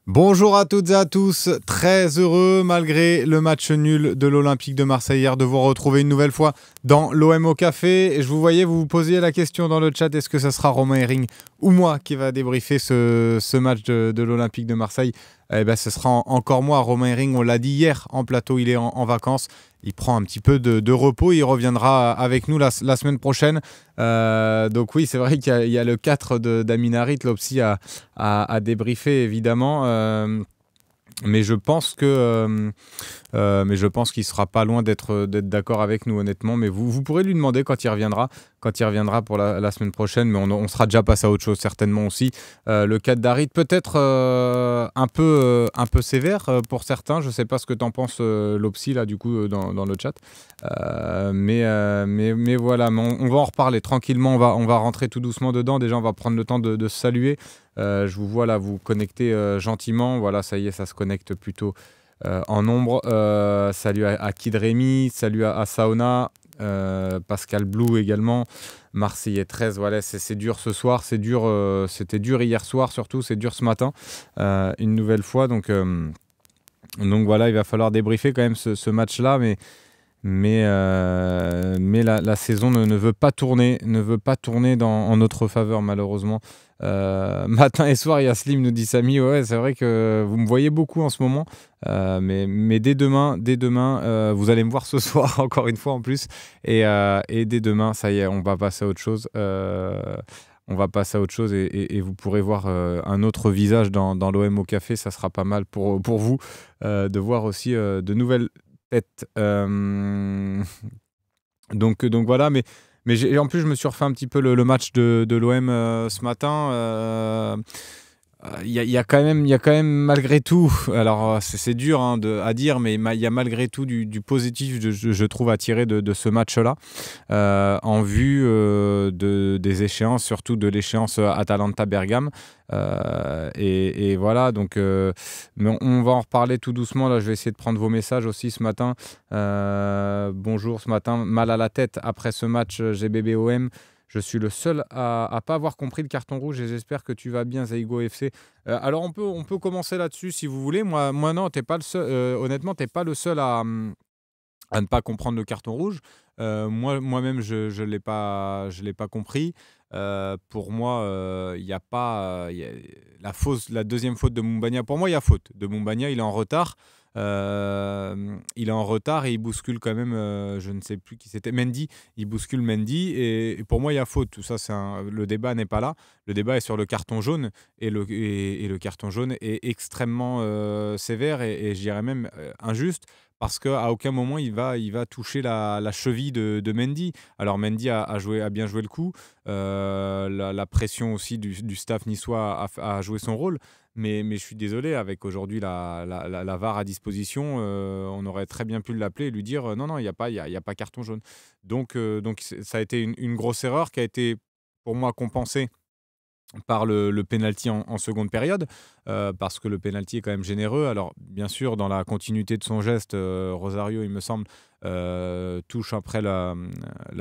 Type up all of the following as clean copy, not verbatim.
Bonjour à toutes et à tous, très heureux malgré le match nul de l'Olympique de Marseille hier de vous retrouver une nouvelle fois dans l'OM au café. Et je vous voyais, vous vous posiez la question dans le chat, est-ce que ça sera Romain Herring ou moi qui va débriefer ce match de l'Olympique de Marseille? Eh ben, ce sera encore moi, Romain Herring, on l'a dit hier en plateau, il est en vacances. Il prend un petit peu de repos, il reviendra avec nous la semaine prochaine. Donc oui, c'est vrai qu'il y a le 4 d'Amin Harit, Lopsy à débriefer évidemment. Mais je pense qu'il sera pas loin d'être d'accord avec nous honnêtement. Mais vous pourrez lui demander quand il reviendra pour la semaine prochaine. Mais on sera déjà passé à autre chose certainement aussi. Le cas d'Harit peut-être un peu sévère pour certains. Je sais pas ce que t'en penses Lopsy là du coup dans le chat. Mais voilà, mais on va en reparler tranquillement. On va rentrer tout doucement dedans. Déjà on va prendre le temps de se saluer. Je vous vois là vous connecter gentiment. Voilà, ça y est, ça se connecte plutôt en nombre. Salut à Kid Rémi, salut à Saona, Pascal Blue également, Marseillais 13. Voilà, c'est dur ce soir, c'est dur. C'était dur hier soir surtout, c'est dur ce matin. Une nouvelle fois, donc voilà, il va falloir débriefer quand même ce match-là, mais la saison ne veut pas tourner en notre faveur malheureusement. Matin et soir, il y a Slim, nous dit Samy. Ouais, c'est vrai que vous me voyez beaucoup en ce moment, mais dès demain, vous allez me voir ce soir encore une fois en plus, et dès demain, ça y est, on va passer à autre chose. Et vous pourrez voir un autre visage dans l'OM au café. Ça sera pas mal pour vous de voir aussi de nouvelles têtes. Donc voilà, mais en plus, je me suis refait un petit peu le match de l'OM ce matin. Il y a quand même malgré tout, alors c'est dur hein, à dire, mais il y a malgré tout du positif, je trouve, à tirer de ce match-là, en vue des échéances, surtout de l'échéance Atalanta-Bergame. Et voilà, donc mais on va en reparler tout doucement. Là, je vais essayer de prendre vos messages aussi ce matin. Bonjour, ce matin, mal à la tête après ce match GBB-OM. Je suis le seul à ne pas avoir compris le carton rouge et j'espère que tu vas bien, Zaigo FC. Alors, on peut commencer là-dessus si vous voulez. Moi non, t'es pas le seul, honnêtement, tu n'es pas le seul à ne pas comprendre le carton rouge. Moi-même, je l'ai pas compris. Pour moi, il y a pas la deuxième faute de Moumbagna. Pour moi, il y a faute de Moumbagna. Il est en retard. Et il bouscule quand même, je ne sais plus qui c'était, Mendy. Il bouscule Mendy et pour moi il y a faute. Tout ça, le débat n'est pas là. Le débat est sur le carton jaune et le carton jaune est extrêmement sévère et je dirais même injuste. Parce qu'à aucun moment il va toucher la cheville de Mendy. Alors Mendy a bien joué le coup. La pression aussi du staff niçois a joué son rôle. Mais je suis désolé, avec aujourd'hui la VAR à disposition, on aurait très bien pu l'appeler et lui dire non, il n'y a pas carton jaune. Donc ça a été une grosse erreur qui a été pour moi compensée par le penalty en seconde période, parce que le penalty est quand même généreux. Alors, bien sûr, dans la continuité de son geste, Rosario, il me semble, touche après la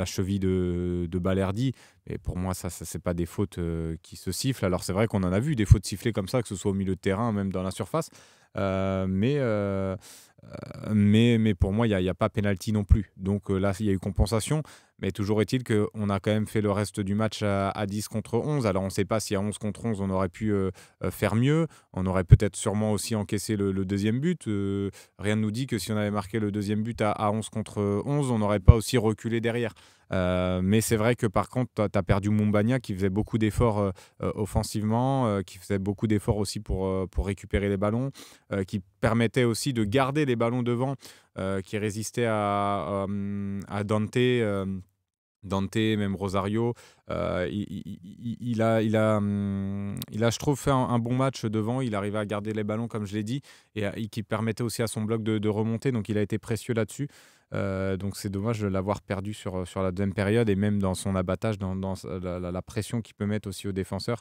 cheville de Balerdi. Et pour moi, ça c'est pas des fautes qui se sifflent. Alors, c'est vrai qu'on en a vu des fautes sifflées comme ça, que ce soit au milieu de terrain, même dans la surface. Mais pour moi, il y a pas penalty non plus. Donc là, il y a eu compensation. Mais toujours est-il qu'on a quand même fait le reste du match à 10 contre 11. Alors on ne sait pas si à 11 contre 11, on aurait pu faire mieux. On aurait peut-être sûrement aussi encaissé le deuxième but. Rien ne nous dit que si on avait marqué le deuxième but à 11 contre 11, on n'aurait pas aussi reculé derrière. Mais c'est vrai que par contre, tu as perdu Moumbagna qui faisait beaucoup d'efforts offensivement, qui faisait beaucoup d'efforts aussi pour récupérer les ballons, qui permettait aussi de garder les ballons devant, qui résistait à Dante. Dante, même Rosario, il a, je trouve, fait un bon match devant. Il arrivait à garder les ballons, comme je l'ai dit, et qui permettait aussi à son bloc de remonter. Donc, il a été précieux là-dessus. Donc, c'est dommage de l'avoir perdu sur la deuxième période et même dans son abattage, dans la pression qu'il peut mettre aussi aux défenseurs.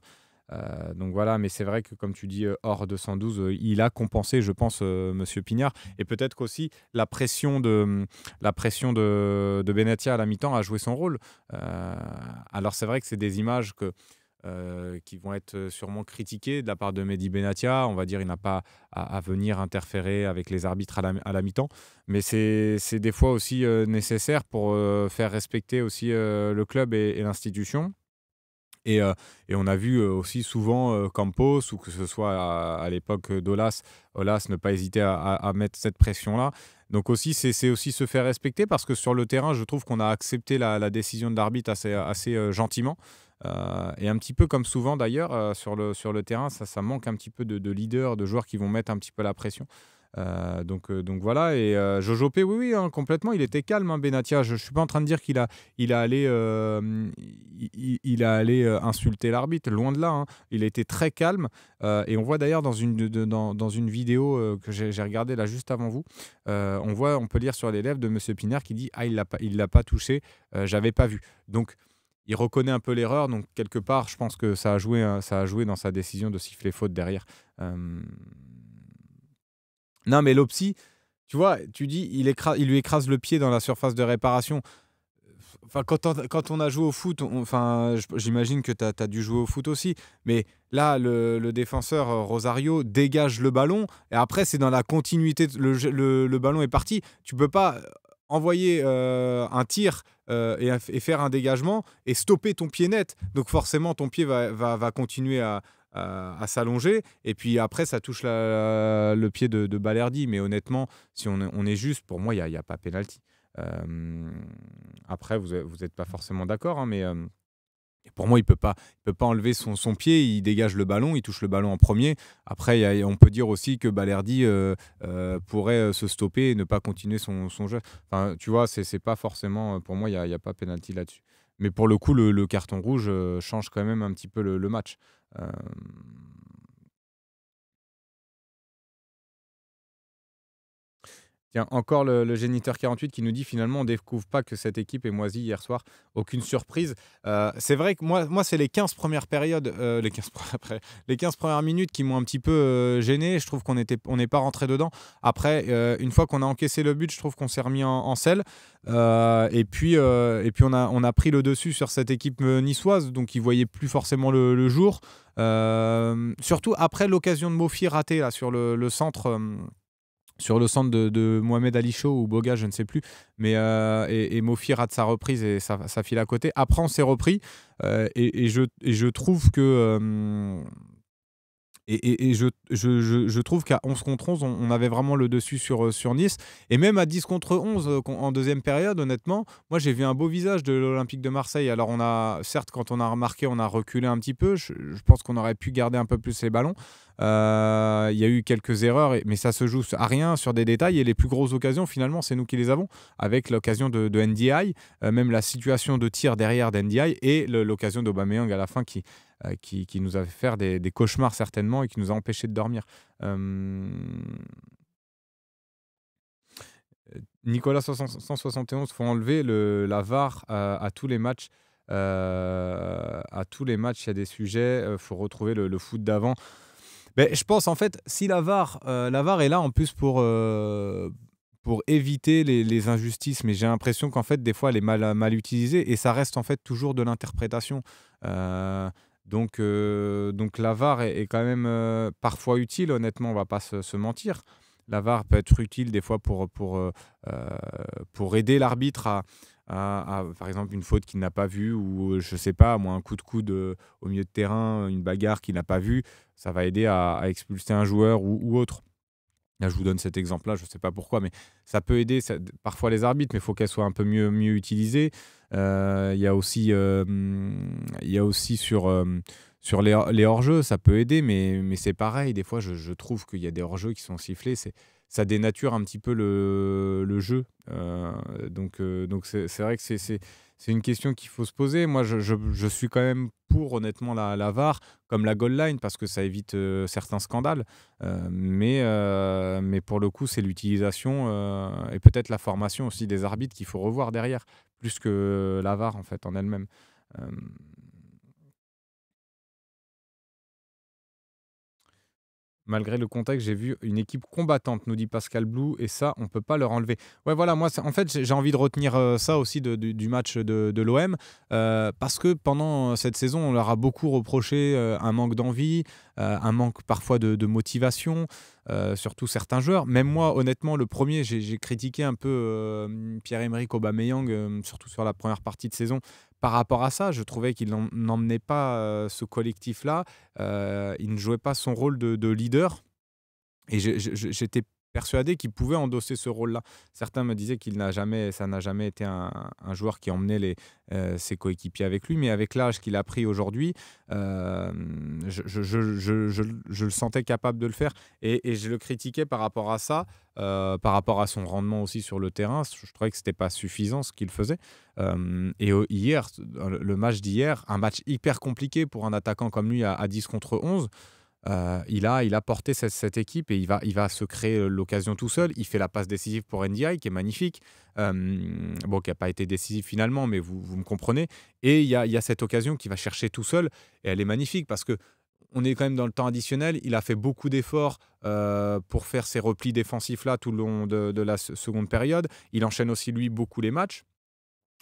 Donc voilà, mais c'est vrai que comme tu dis, hors 212, il a compensé, je pense, Monsieur Pignard. Et peut-être qu'aussi la pression de Benatia à la mi-temps a joué son rôle. Alors c'est vrai que c'est des images que qui vont être sûrement critiquées de la part de Mehdi Benatia. On va dire il n'a pas à venir interférer avec les arbitres à la mi-temps. Mais c'est des fois aussi nécessaire pour faire respecter aussi le club et l'institution. Et, heu et on a vu, aussi souvent, Campos ou que ce soit à l'époque d'Aulas, Aulas ne pas hésiter à mettre cette pression-là. Donc aussi, c'est aussi se faire respecter parce que sur le terrain, je trouve qu'on a accepté la décision de l'arbitre assez, gentiment, et un petit peu comme souvent d'ailleurs, sur le terrain, ça manque un petit peu de leaders, de joueurs qui vont mettre un petit peu la pression. Donc voilà et Jojo P, oui, oui, hein, complètement, il était calme, hein, Benatia. Je suis pas en train de dire il a allé, il a allé, insulter l'arbitre, loin de là, hein. Il était très calme, et on voit d'ailleurs dans une vidéo, que j'ai regardée là juste avant vous, on peut lire sur les lèvres de monsieur Pinard qui dit: «Ah il l'a pas touché, j'avais pas vu». Donc il reconnaît un peu l'erreur, donc quelque part, je pense que ça a joué dans sa décision de siffler faute derrière. Hem non, mais Lopsy, tu vois, tu dis, il lui écrase le pied dans la surface de réparation. Enfin, quand on a joué au foot, enfin, j'imagine que tu as dû jouer au foot aussi, mais là, le défenseur Rosario dégage le ballon, et après, c'est dans la continuité, le ballon est parti. Tu peux pas envoyer un tir et faire un dégagement et stopper ton pied net. Donc forcément, ton pied va continuer à s'allonger, et puis après, ça touche le pied de Balerdi. Mais honnêtement, si on est juste, pour moi, il y a pas pénalty. Euh, Après, vous êtes pas forcément d'accord, hein, mais pour moi, il peut pas enlever son pied. Il dégage le ballon, il touche le ballon en premier. Après, on peut dire aussi que Balerdi pourrait se stopper et ne pas continuer son jeu. Enfin, tu vois, c'est pas forcément. Pour moi, il y a pas pénalty là-dessus. Mais pour le coup, le carton rouge change quand même un petit peu le match. Euh, Tiens, encore le géniteur 48 qui nous dit: «Finalement, on découvre pas que cette équipe est moisie hier soir. Aucune surprise». C'est vrai que moi, c'est les 15 premières périodes, les 15 après les 15 premières minutes qui m'ont un petit peu, gêné. Je trouve on n'est pas rentré dedans. Après, une fois qu'on a encaissé le but, je trouve qu'on s'est remis en selle, et puis on a pris le dessus sur cette équipe, niçoise, donc ils voyaient plus forcément le jour. Surtout après l'occasion de Mofi ratée là sur le centre de Mohamed Ali Chaud ou Boga, je ne sais plus. Mais et Mofi rate sa reprise et ça file à côté. Après, on s'est repris, et je trouve que je trouve qu'à 11 contre 11, on avait vraiment le dessus sur Nice. Et même à 10 contre 11, en deuxième période, honnêtement, moi j'ai vu un beau visage de l'Olympique de Marseille. Alors certes, quand on a remarqué, on a reculé un petit peu. Je pense qu'on aurait pu garder un peu plus les ballons. Il y a eu quelques erreurs, mais ça se joue à rien sur des détails. Et les plus grosses occasions, finalement, c'est nous qui les avons. Avec l'occasion de NDI, même la situation de tir derrière d'NDI et l'occasion d'Aubameyang à la fin qui nous a fait faire des cauchemars certainement et qui nous a empêchés de dormir. Euh, Nicolas 171, faut enlever la VAR à tous les matchs. À tous les matchs, il y a des sujets. Faut retrouver le foot d'avant. Mais je pense en fait, si la VAR est là en plus pour éviter les injustices, mais j'ai l'impression qu'en fait, des fois, elle est mal utilisée et ça reste en fait toujours de l'interprétation. Euh, donc la VAR est quand même parfois utile, honnêtement, on va pas se mentir. La VAR peut être utile des fois pour aider l'arbitre par exemple, une faute qu'il n'a pas vue ou, je sais pas, moi, un coup de coude au milieu de terrain, une bagarre qu'il n'a pas vue, ça va aider à expulser un joueur ou autre. Là, je vous donne cet exemple-là, je ne sais pas pourquoi, mais ça peut aider parfois les arbitres, mais il faut qu'elles soient un peu mieux utilisées. Il y a aussi sur les hors-jeux, ça peut aider, mais c'est pareil. Des fois, je trouve qu'il y a des hors-jeux qui sont sifflés. Ça dénature un petit peu le jeu. Donc c'est vrai que c'est une question qu'il faut se poser. Moi, je suis quand même pour, honnêtement, la VAR, comme la goal line, parce que ça évite certains scandales. Mais pour le coup, c'est l'utilisation et peut-être la formation aussi des arbitres qu'il faut revoir derrière, plus que la VAR en fait en elle-même. Euh, Malgré le contexte, j'ai vu une équipe combattante, nous dit Pascal Blou, et ça, on peut pas leur enlever. Ouais, voilà, moi, en fait, j'ai envie de retenir ça aussi du match de l'OM, parce que pendant cette saison, on leur a beaucoup reproché un manque d'envie, un manque parfois de motivation, surtout certains joueurs. Même moi, honnêtement, le premier, j'ai critiqué un peu Pierre-Emerick Aubameyang, surtout sur la première partie de saison. Par rapport à ça, je trouvais qu'il n'emmenait pas ce collectif-là, il ne jouait pas son rôle de leader et j'étais persuadé qu'il pouvait endosser ce rôle-là. Certains me disaient ça n'a jamais été un joueur qui emmenait ses coéquipiers avec lui, mais avec l'âge qu'il a pris aujourd'hui, je le sentais capable de le faire et je le critiquais par rapport à ça, par rapport à son rendement aussi sur le terrain. Je trouvais que c'était pas suffisant ce qu'il faisait. Hier, le match d'hier, un match hyper compliqué pour un attaquant comme lui à 10 contre 11. Il a porté cette équipe et il va se créer l'occasion tout seul. Il fait la passe décisive pour NDI qui est magnifique. Bon, qui n'a pas été décisive finalement, mais vous me comprenez. Et il y a cette occasion qu'il va chercher tout seul et elle est magnifique parce que on est quand même dans le temps additionnel. Il a fait beaucoup d'efforts pour faire ses replis défensifs-là tout le long de la seconde période. Il enchaîne aussi, lui, beaucoup les matchs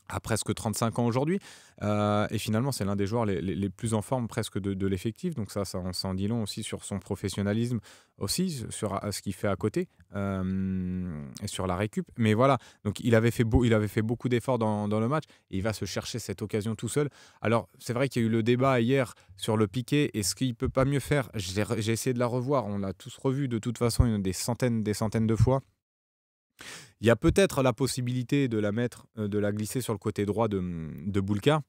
à presque 35 ans aujourd'hui. Et finalement, c'est l'un des joueurs les plus en forme presque de l'effectif. Donc ça en dit long aussi sur son professionnalisme, aussi sur ce qu'il fait à côté et sur la récup. Mais voilà, donc il avait fait beaucoup d'efforts dans le match et il va se chercher cette occasion tout seul. Alors, c'est vrai qu'il y a eu le débat hier sur le Piqué. Est-ce qu'il ne peut pas mieux faire? J'ai essayé de la revoir. On l'a tous revu de toute façon des centaines de fois. Il y a peut-être la possibilité de la mettre, de la glisser sur le côté droit de Boulka.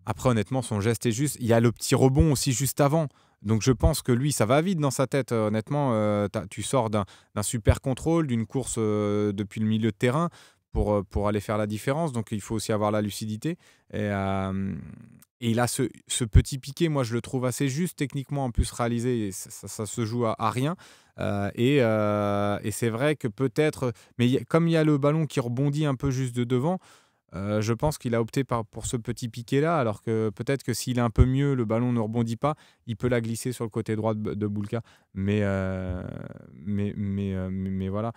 Après, honnêtement, son geste est juste. Il y a le petit rebond aussi juste avant. Donc, je pense que lui, ça va vite dans sa tête. Honnêtement, tu sors d'un super contrôle, d'une course depuis le milieu de terrain pour aller faire la différence. Donc, il faut aussi avoir la lucidité. Et il a ce petit piqué, moi, je le trouve assez juste techniquement en plus réalisé. Et ça se joue à rien. Et c'est vrai que peut-être. Mais comme il y a le ballon qui rebondit un peu juste de devant. Je pense qu'il a opté pour ce petit piqué-là, alors que peut-être que s'il est un peu mieux, le ballon ne rebondit pas, il peut la glisser sur le côté droit de Boulka. Mais voilà.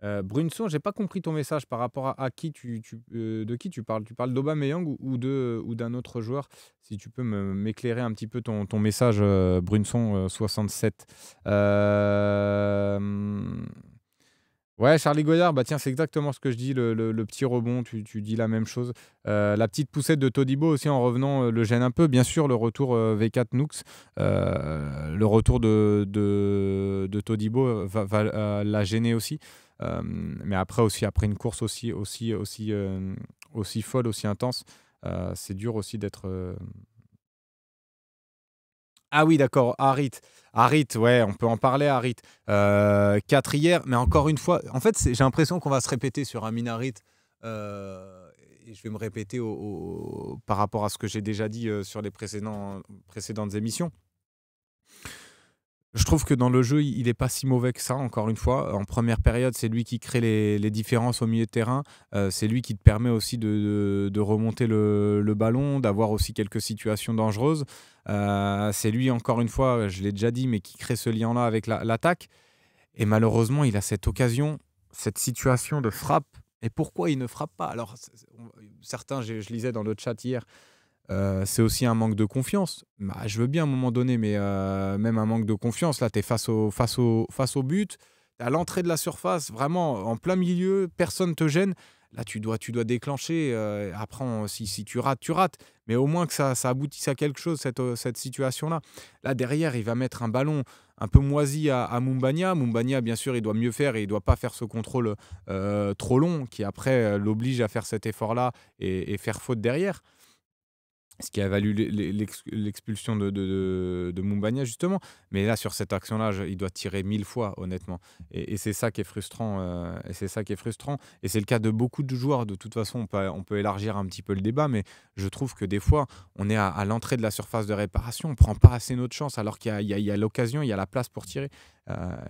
Euh, Brunson, j'ai pas compris ton message par rapport à qui de qui tu parles. Tu parles d'Aubameyang ou d'un autre joueur? Si tu peux m'éclairer un petit peu ton message, Brunson 67. Ouais, Charlie Goyard, bah tiens, c'est exactement ce que je dis, le petit rebond, tu dis la même chose. La petite poussette de Todibo aussi en revenant le gêne un peu. Bien sûr, le retour V4 Nooks, le retour de Todibo va la gêner aussi. Mais après aussi, après une course aussi folle, aussi intense, c'est dur aussi d'être. Ah oui, d'accord, Harit. Harit, ouais, on peut en parler, Harit. 4 hier, mais encore une fois, en fait, j'ai l'impression qu'on va se répéter sur Amin Harit. Et je vais me répéter par rapport à ce que j'ai déjà dit sur les précédentes émissions. Je trouve que dans le jeu, il est pas si mauvais que ça, encore une fois. En première période, c'est lui qui crée les différences au milieu de terrain. C'est lui qui te permet aussi de remonter le ballon, d'avoir aussi quelques situations dangereuses. C'est lui, encore une fois, je l'ai déjà dit, mais qui crée ce lien-là avec l'attaque. Et malheureusement, il a cette occasion, cette situation de frappe. Et pourquoi il ne frappe pas? Alors, certains, je lisais dans le chat hier, c'est aussi un manque de confiance. Bah, je veux bien à un moment donné, mais même un manque de confiance. Là, tu es face au but, à l'entrée de la surface, vraiment en plein milieu, personne ne te gêne. Là, tu dois déclencher. Après, si tu rates, tu rates. Mais au moins que ça aboutisse à quelque chose, cette situation-là. Là, derrière, il va mettre un ballon un peu moisi à Mumbagna. Mumbagna, bien sûr, il doit mieux faire et il ne doit pas faire ce contrôle trop long qui, après, l'oblige à faire cet effort-là et faire faute derrière. Ce qui a valu l'expulsion de Mumbagna, justement. Mais là, sur cette action-là, il doit tirer 1000 fois, honnêtement. Et c'est ça qui est frustrant. Et c'est ça qui est frustrant. Et c'est le cas de beaucoup de joueurs. De toute façon, on peut élargir un petit peu le débat, mais je trouve que des fois, on est à l'entrée de la surface de réparation, on ne prend pas assez notre chance, alors qu'il y a l'occasion, il y a la place pour tirer.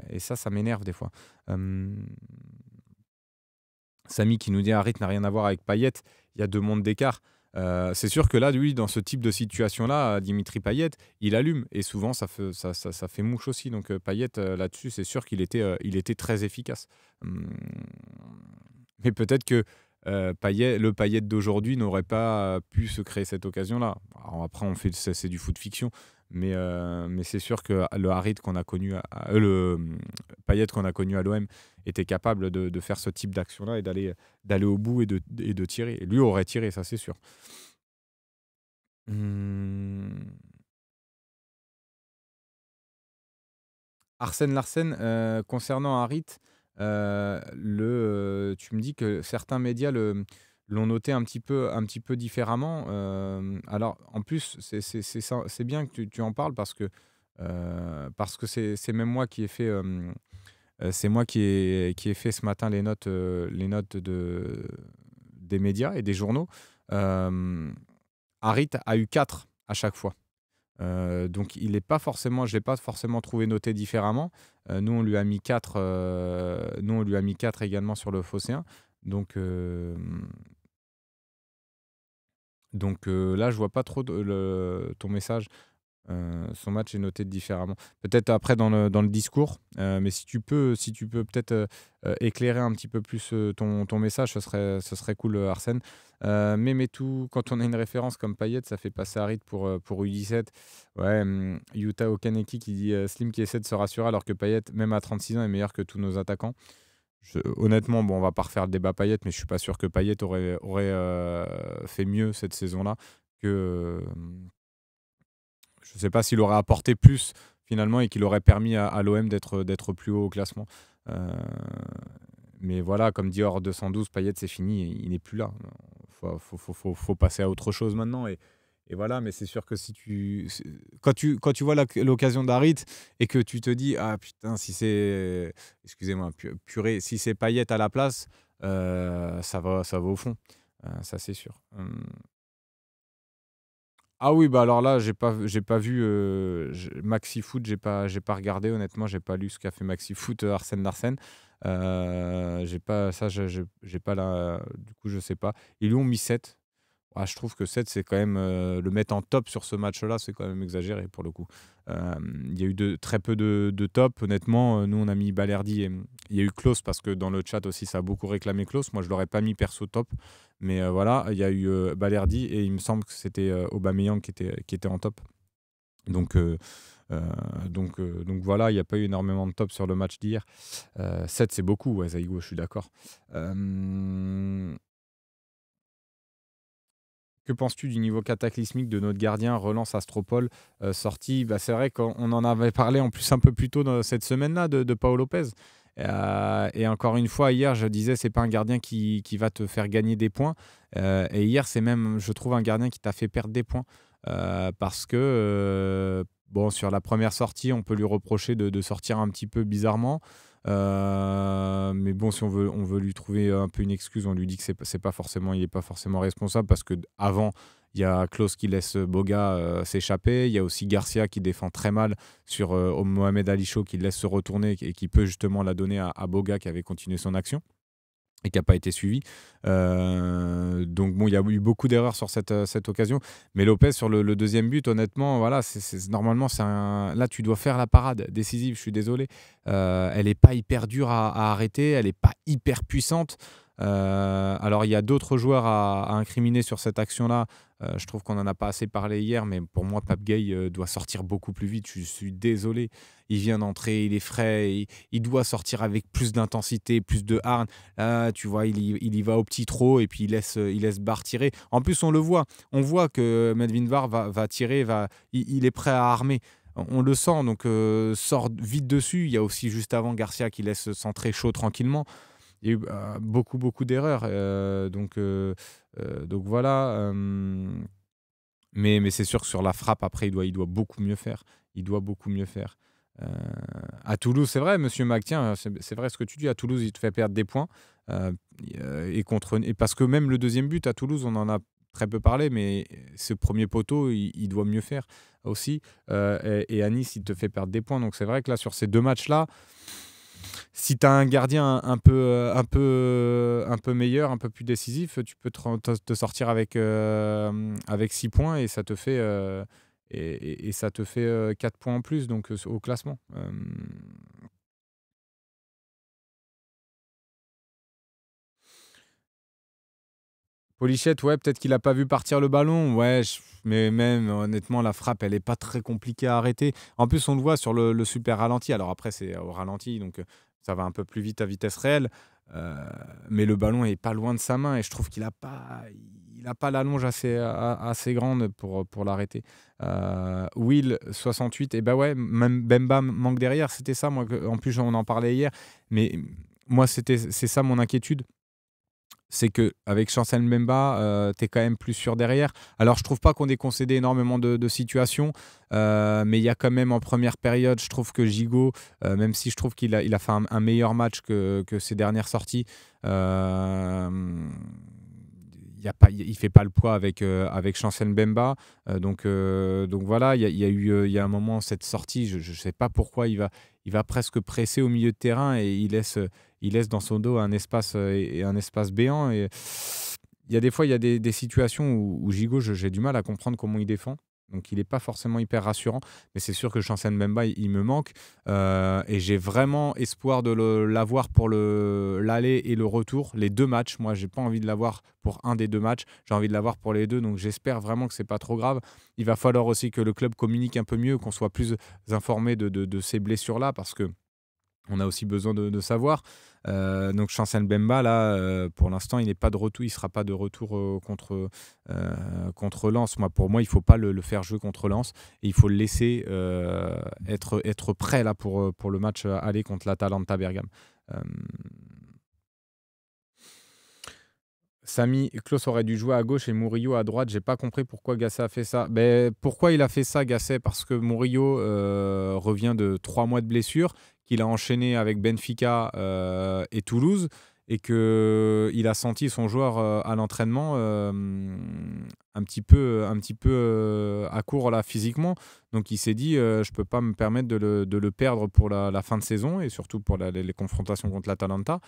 Et ça m'énerve des fois. Samy qui nous dit Harit n'a rien à voir avec Payet. y a 2 mondes d'écart. C'est sûr que là, lui, dans ce type de situation-là, Dimitri Payet, il allume et souvent ça fait mouche aussi. Donc Payet, là-dessus, c'est sûr il était très efficace. Hum, Mais peut-être que le Payet d'aujourd'hui n'aurait pas pu se créer cette occasion-là. Alors après, c'est du foot fiction, mais c'est sûr que le Harit qu'on a connu, Payet qu'on a connu à l'OM était capable de faire ce type d'action-là et d'aller au bout et de tirer. Et lui aurait tiré, ça c'est sûr. Hum, Arsène Larsen, concernant Harit, tu me dis que certains médias l'ont noté un petit peu différemment. Alors, en plus, c'est bien que tu en parles parce que c'est même moi qui ai fait, c'est moi qui ai fait ce matin les notes des médias et des journaux. Euh, Harit a eu 4 à chaque fois. Donc il est pas forcément je l'ai pas forcément trouvé noté différemment. Nous on lui a mis 4. Nous on lui a mis 4 également sur le phocéen. Donc là je vois pas trop ton message. Son match est noté différemment. Peut-être après dans le discours, mais si tu peux peut-être éclairer un petit peu plus ton message, ce serait cool, Arsène. Mais tout, quand on a une référence comme Payet, ça fait passer Harit pour U17. Ouais, Yuta Okaneki qui dit Slim qui essaie de se rassurer alors que Payet, même à 36 ans, est meilleur que tous nos attaquants. Honnêtement, bon, on va pas refaire le débat Payet, mais je suis pas sûr que Payet aurait fait mieux cette saison-là que. Je ne sais pas s'il aurait apporté plus finalement et qu'il aurait permis à l'OM d'être plus haut au classement. Euh, mais voilà, comme dit Hors 212, Payet c'est fini, il n'est plus là. Faut passer à autre chose maintenant. Et voilà, mais c'est sûr que quand tu vois l'occasion d'Harit et que tu te dis ah putain si c'est excusez-moi purée si c'est Payet à la place, ça va au fond. Ça c'est sûr. Ah oui, bah alors là, j'ai pas vu Maxi Foot, j'ai pas regardé honnêtement, j'ai pas lu ce qu'a fait Maxi Foot, Arsène Larsen. J'ai pas ça, j'ai pas la, du coup, je sais pas. Ils lui ont mis 7. Ah, je trouve que 7 c'est quand même le mettre en top sur ce match-là, c'est quand même exagéré pour le coup. Il y a eu très peu de top. Honnêtement, nous, on a mis Balerdi et il y a eu Klose parce que dans le chat aussi, ça a beaucoup réclamé Klose. Moi, je l'aurais pas mis perso top. Mais voilà, il y a eu Balerdi et il me semble que c'était Aubameyang qui était en top. Donc, donc voilà, il n'y a pas eu énormément de top sur le match d'hier. 7, c'est beaucoup, ouais, Zaïgo, je suis d'accord. Que penses-tu du niveau cataclysmique de notre gardien relance Astropol sorti bah, c'est vrai qu'on en avait parlé en plus un peu plus tôt dans cette semaine-là de Paolo Lopez. Et encore une fois, hier, je disais, c'est pas un gardien qui va te faire gagner des points. Et hier, c'est même, je trouve, un gardien qui t'a fait perdre des points. Parce que, bon, sur la première sortie, on peut lui reprocher de sortir un petit peu bizarrement. Mais bon, si on veut lui trouver un peu une excuse, on lui dit que c'est pas forcément, il n'est pas forcément responsable parce que avant, il y a Klose qui laisse Boga s'échapper. Il y a aussi Garcia qui défend très mal sur Mohamed Ali Chaud qui laisse se retourner et qui peut justement la donner à Boga qui avait continué son action et qui n'a pas été suivi. Donc bon, il y a eu beaucoup d'erreurs sur cette occasion. Mais Lopez, sur le deuxième but, honnêtement, voilà, normalement, là, tu dois faire la parade décisive, je suis désolé. Elle n'est pas hyper dure à arrêter, elle n'est pas hyper puissante. Alors, il y a d'autres joueurs à incriminer sur cette action-là. Je trouve qu'on n'en a pas assez parlé hier, mais pour moi, Pape Gueye doit sortir beaucoup plus vite. Je suis désolé. Il vient d'entrer, il est frais, il doit sortir avec plus d'intensité, plus de hargne. Là, tu vois, il y va au petit trot et puis il laisse Barre tirer. En plus, on le voit. On voit que Melvin Barr va tirer, il est prêt à armer. On le sent, donc sort vite dessus. Il y a aussi juste avant Garcia qui laisse centrer chaud tranquillement. Il y a eu beaucoup d'erreurs. Donc voilà. Mais c'est sûr que sur la frappe, après, il doit beaucoup mieux faire. Il doit beaucoup mieux faire. Euh, à Toulouse, c'est vrai, monsieur Mac, tiens, c'est vrai ce que tu dis. À Toulouse, il te fait perdre des points. Et parce que même le deuxième but à Toulouse, on en a très peu parlé, mais ce premier poteau, il doit mieux faire aussi. Et à Nice, il te fait perdre des points. Donc c'est vrai que là, sur ces deux matchs-là, Si tu as un gardien un peu meilleur, un peu plus décisif, tu peux te sortir avec 6 points et ça te fait, et ça te fait 4 points en plus donc, au classement. Polichette, ouais, peut-être qu'il a pas vu partir le ballon. Ouais, mais même honnêtement, la frappe, elle est pas très compliquée à arrêter. En plus, on le voit sur le super ralenti. Alors après, c'est au ralenti, donc ça va un peu plus vite à vitesse réelle. Euh, mais le ballon est pas loin de sa main et je trouve qu'il a pas l'allonge assez grande pour l'arrêter. Will, 68, et bah ouais, même Bemba manque derrière. C'était ça, moi. En plus, on en parlait hier. Mais moi, c'est ça mon inquiétude, c'est qu'avec Chancel Mbemba, tu es quand même plus sûr derrière. Alors, je trouve pas qu'on ait concédé énormément de situations, mais il y a quand même en première période, je trouve que Gigot, même si je trouve qu'il a fait un meilleur match que ses dernières sorties, euh, il fait pas le poids avec Chancel Mbemba. Donc voilà, il y a un moment, cette sortie, je ne sais pas pourquoi il va presque presser au milieu de terrain et il laisse dans son dos un espace, et un espace béant. Et il y a des fois, il y a des situations où Gigot, j'ai du mal à comprendre comment il défend. Donc il n'est pas forcément hyper rassurant, mais c'est sûr que Chancel Mbemba, il me manque. Et j'ai vraiment espoir de l'avoir pour l'aller et le retour, les deux matchs. Moi, j'ai pas envie de l'avoir pour un des deux matchs, j'ai envie de l'avoir pour les deux, donc j'espère vraiment que c'est pas trop grave. Il va falloir aussi que le club communique un peu mieux, qu'on soit plus informé de ces blessures-là, parce que on a aussi besoin de savoir. Donc Chancel Mbemba, là, pour l'instant, il n'est pas de retour, il sera pas de retour contre Lens. Pour moi, il faut pas le faire jouer contre Lens et il faut le laisser être prêt là pour le match aller contre l'Atalanta Bergame. Euh, Samy, Klose aurait dû jouer à gauche et Murillo à droite. J'ai pas compris pourquoi Gasset a fait ça. Pourquoi il a fait ça, Gasset? Parce que Murillo revient de 3 mois de blessure, qu'il a enchaîné avec Benfica et Toulouse, et qu'il a senti son joueur à l'entraînement un petit peu à court là physiquement. Donc il s'est dit, je peux pas me permettre de le perdre pour la fin de saison et surtout pour les confrontations contre l'Atalanta.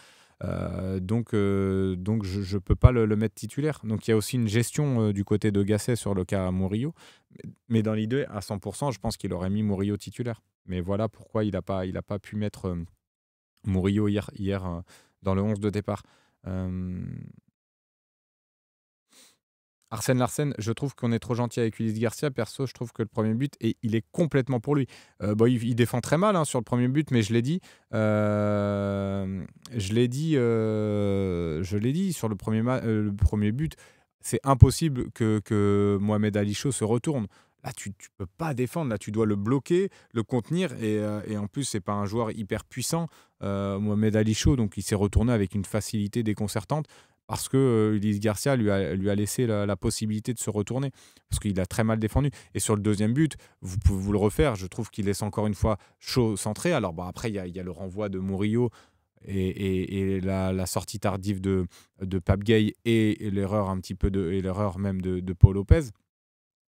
Donc je ne peux pas le mettre titulaire. Donc il y a aussi une gestion du côté de Gasset sur le cas Murillo. Mais dans l'idée, à 100%, je pense qu'il aurait mis Murillo titulaire. Mais voilà pourquoi il a pas pu mettre Murillo hier dans le 11 de départ. Euh, Arsène Larsen, je trouve qu'on est trop gentil avec Ulysse Garcia. Perso, je trouve que le premier but, et il est complètement pour lui. Il défend très mal sur le premier but, mais je l'ai dit. Je l'ai dit sur le premier but. C'est impossible que Mohamed Ali Chaud se retourne. Là, tu ne peux pas défendre. Là, tu dois le bloquer, le contenir. Et en plus, c'est pas un joueur hyper puissant, Mohamed Ali Chaud. Donc, il s'est retourné avec une facilité déconcertante parce que Ulysse Garcia lui a laissé la possibilité de se retourner, parce qu'il a très mal défendu. Et sur le deuxième but, vous pouvez vous le refaire, je trouve qu'il laisse encore une fois Chaud centré. Alors après, il y a le renvoi de Murillo et la sortie tardive de Pape Gueye et l'erreur un petit peu et l'erreur même de Paul Lopez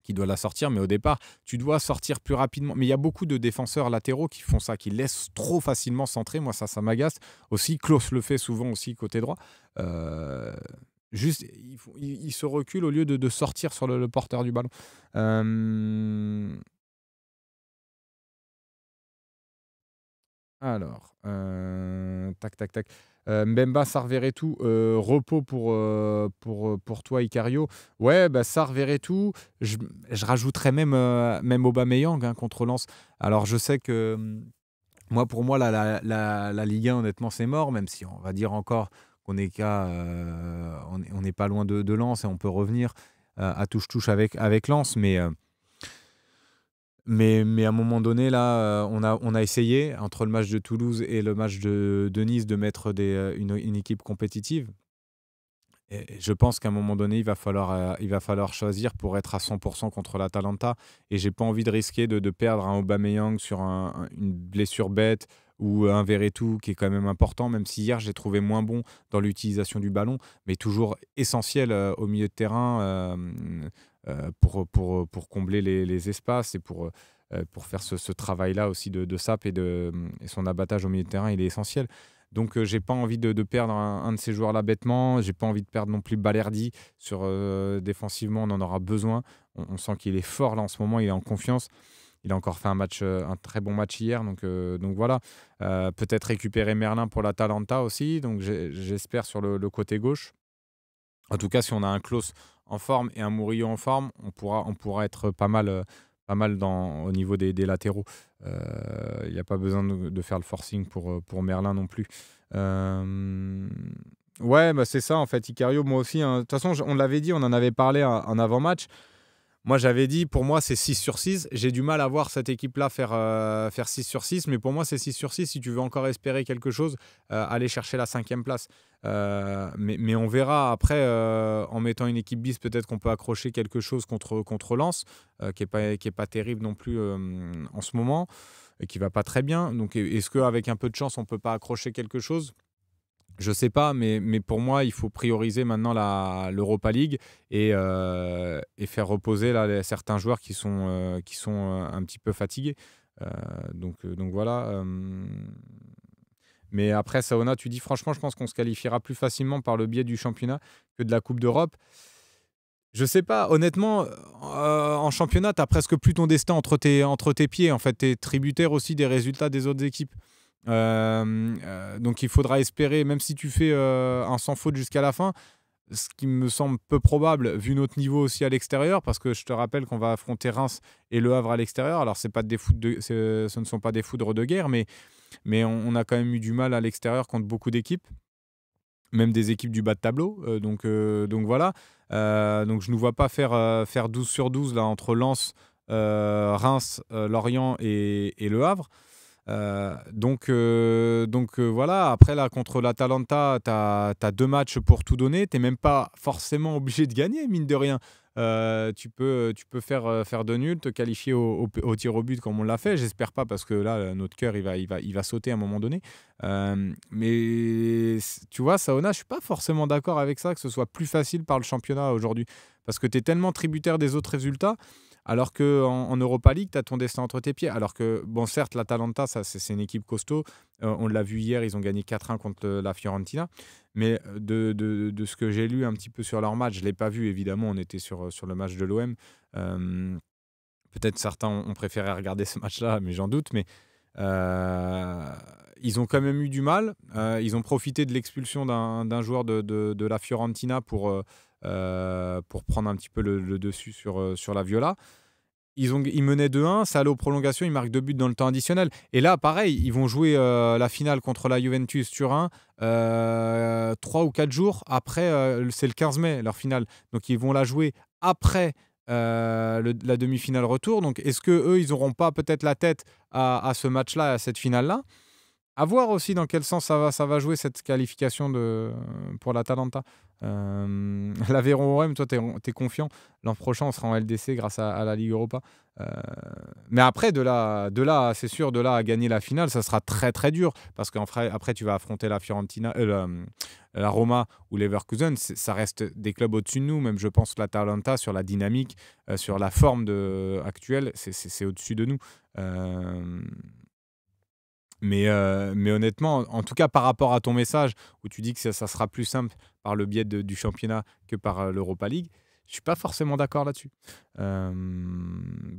qui doit la sortir, mais au départ, tu dois sortir plus rapidement. Mais il y a beaucoup de défenseurs latéraux qui font ça, qui laissent trop facilement centrer. Moi, ça m'agace. Aussi, Klose le fait souvent aussi côté droit. Euh, Juste, il se recule au lieu de sortir sur le porteur du ballon. Euh, Tac, tac, tac. Mbemba, Sarr, Verretou, repos pour toi, Icario. Ouais, bah, Sarr, Verretou, je rajouterais même Aubameyang contre Lens. Alors, je sais que pour moi, la Ligue 1, honnêtement, c'est mort, même si on va dire encore qu'on est on n'est pas loin de Lens et on peut revenir à touche-touche avec Lens, mais à un moment donné, là, on a essayé, entre le match de Toulouse et le match de Nice, de mettre une équipe compétitive. Et je pense qu'à un moment donné, il va falloir choisir pour être à 100% contre l'Atalanta. Et j'ai pas envie de risquer de perdre un Aubameyang sur une blessure bête ou un Verretou qui est quand même important, même si hier j'ai trouvé moins bon dans l'utilisation du ballon, mais toujours essentiel au milieu de terrain pour combler les espaces et pour faire ce travail-là aussi de sape et son abattage au milieu de terrain, il est essentiel. Donc, j'ai pas envie de perdre un de ces joueurs-là bêtement. J'ai pas envie de perdre non plus Balerdi. Défensivement, on en aura besoin. On sent qu'il est fort là en ce moment, il est en confiance. Il a encore fait un très bon match hier. Donc voilà. Peut-être récupérer Merlin pour l'Atalanta aussi. Donc j'espère sur le côté gauche. En tout cas, si on a un Klose en forme et un Murillo en forme, on pourra être pas mal au niveau des latéraux. Il n'y a pas besoin de faire le forcing pour Merlin non plus. Euh, Ouais, bah c'est ça en fait, Icario, moi aussi, hein. De toute façon, on l'avait dit, on en avait parlé en avant-match. Moi, j'avais dit, pour moi, c'est 6 sur 6. J'ai du mal à voir cette équipe-là faire 6 sur 6, mais pour moi, c'est 6 sur 6. Si tu veux encore espérer quelque chose, aller chercher la cinquième place. Mais on verra après, en mettant une équipe bis, peut-être qu'on peut accrocher quelque chose contre Lens, qui est pas terrible non plus en ce moment, et qui va pas très bien. Donc, est-ce qu'avec un peu de chance, on peut pas accrocher quelque chose? Je sais pas, mais pour moi, il faut prioriser maintenant l'Europa League et faire reposer là, certains joueurs qui sont un petit peu fatigués. Donc voilà. Mais après, Saona, tu dis franchement, je pense qu'on se qualifiera plus facilement par le biais du championnat que de la Coupe d'Europe. Je sais pas, honnêtement, en championnat, tu as presque plus ton destin entre tes pieds. En fait, tu es tributaire aussi des résultats des autres équipes. Donc il faudra espérer, même si tu fais un sans faute jusqu'à la fin, ce qui me semble peu probable vu notre niveau aussi à l'extérieur, parce que je te rappelle qu'on va affronter Reims et Le Havre à l'extérieur. Alors ce ne sont pas des foudres de guerre, mais on a quand même eu du mal à l'extérieur contre beaucoup d'équipes, même des équipes du bas de tableau. Donc voilà. Donc je ne nous vois pas faire 12 sur 12 là, entre Lens, Reims, Lorient et Le Havre. Voilà, après là contre l'Atalanta, tu as 2 matchs pour tout donner. Tu n'es même pas forcément obligé de gagner, mine de rien. Tu peux faire de nul, te qualifier au tir au but comme on l'a fait. J'espère pas, parce que là, notre cœur, il va sauter à un moment donné. Mais tu vois, Saona, je suis pas forcément d'accord avec ça, que ce soit plus facile par le championnat aujourd'hui. Parce que tu es tellement tributaire des autres résultats. Alors qu'en Europa League, tu as ton destin entre tes pieds. Alors que, bon, certes, l'Atalanta, ça, c'est une équipe costaud. On l'a vu hier, ils ont gagné 4-1 contre la Fiorentina. Mais de ce que j'ai lu un petit peu sur leur match, je ne l'ai pas vu, évidemment, on était sur le match de l'OM. Euh, Peut-être certains ont préféré regarder ce match-là, mais j'en doute. Mais euh, ils ont quand même eu du mal. Ils ont profité de l'expulsion d'un joueur de la Fiorentina pour prendre un petit peu le dessus sur la Viola. Ils menaient 2-1, ça allait aux prolongations, ils marquent 2 buts dans le temps additionnel. Et là, pareil, ils vont jouer la finale contre la Juventus Turin 3 ou 4 jours après, c'est le 15 mai, leur finale. Donc ils vont la jouer après la demi-finale retour. Donc est-ce qu'eux, ils n'auront pas peut-être la tête à ce match-là, à cette finale-là? À voir aussi dans quel sens ça va jouer cette qualification pour l'Atalanta. L'Aveyron OM, toi, tu es confiant. L'an prochain, on sera en LDC grâce à la Ligue Europa. Euh, mais après, de là, c'est sûr, de là à gagner la finale, ça sera très très dur. Parce qu'après, tu vas affronter la Fiorentina, la Roma ou l'Leverkusen. Ça reste des clubs au-dessus de nous. Même, je pense, l'Atalanta, sur la dynamique, sur la forme actuelle, c'est au-dessus de nous. Euh, mais honnêtement, en tout cas par rapport à ton message où tu dis que ça sera plus simple par le biais du championnat que par l'Europa League, je suis pas forcément d'accord là-dessus. Euh,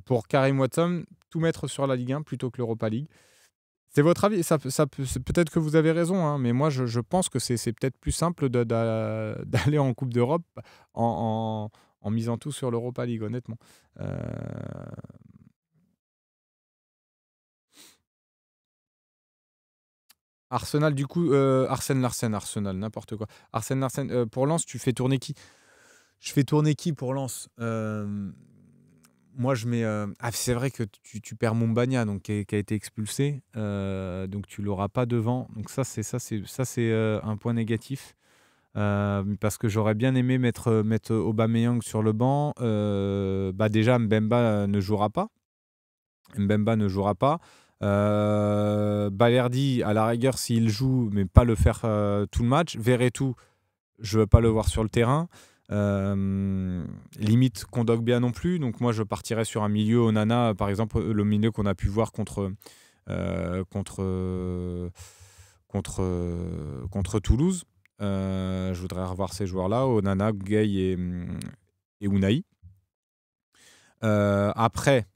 pour Karim Watson, tout mettre sur la Ligue 1 plutôt que l'Europa League. C'est votre avis, peut-être que vous avez raison, hein, mais moi je pense que c'est peut-être plus simple d'aller en Coupe d'Europe en misant tout sur l'Europa League, honnêtement. Euh, Arsenal, du coup, Arsène Larsen, Arsenal, n'importe quoi. Arsène Larsen, pour Lens, tu fais tourner qui? Je fais tourner qui pour Lens? Moi, je mets. C'est vrai que tu perds Mumbagna, donc, qui a été expulsé. Donc, tu l'auras pas devant. Donc, ça, c'est un point négatif. Parce que j'aurais bien aimé mettre Aubameyang sur le banc. Déjà, Mbemba ne jouera pas. Mbemba ne jouera pas. Balerdi, à la rigueur, s'il joue, mais pas le faire tout le match. Verretou, je ne veux pas le voir sur le terrain. limite Kondogbia non plus. Donc moi, je partirais sur un milieu Onana, par exemple, le milieu qu'on a pu voir euh, contre, contre Toulouse. Je voudrais revoir ces joueurs-là, Onana, Gay et Unai. Après,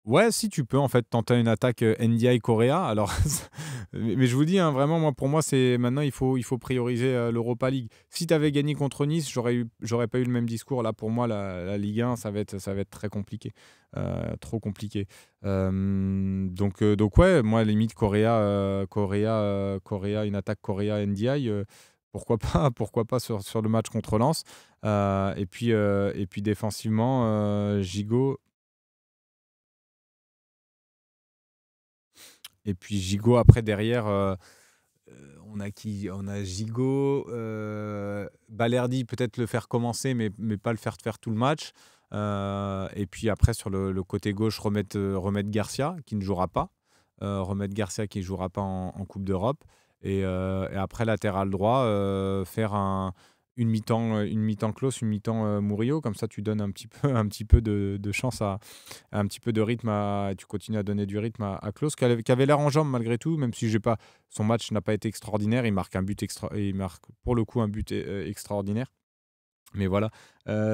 ouais, si tu peux en fait tenter une attaque NDI Correa. Alors, mais je vous dis, hein, vraiment, moi, pour moi, c'est maintenant il faut prioriser l'Europa League. Si tu avais gagné contre Nice, j'aurais pas eu le même discours. Là, pour moi, la Ligue 1, ça va être très compliqué, trop compliqué. Donc ouais, moi, limite Correa, une attaque Correa NDI. Pourquoi pas, pourquoi pas sur le match contre Lens. Et puis défensivement, Gigot. Et puis Gigot, après, derrière, on a qui? On a Gigot, Balerdi, peut-être le faire commencer, mais pas le faire tout le match. Et puis après, sur le côté gauche, remettre Garcia, qui ne jouera pas. Remettre Garcia qui ne jouera pas en Coupe d'Europe. Et après, latéral droit, faire une mi-temps Klose, une mi-temps Murillo. Comme ça, tu donnes un petit peu, un petit peu de chance un petit peu de rythme tu continues à donner du rythme à Klose qui avait l'air en jambes malgré tout, même si j'ai pas son match n'a pas été extraordinaire. Il marque il marque pour le coup un but extraordinaire. Mais voilà,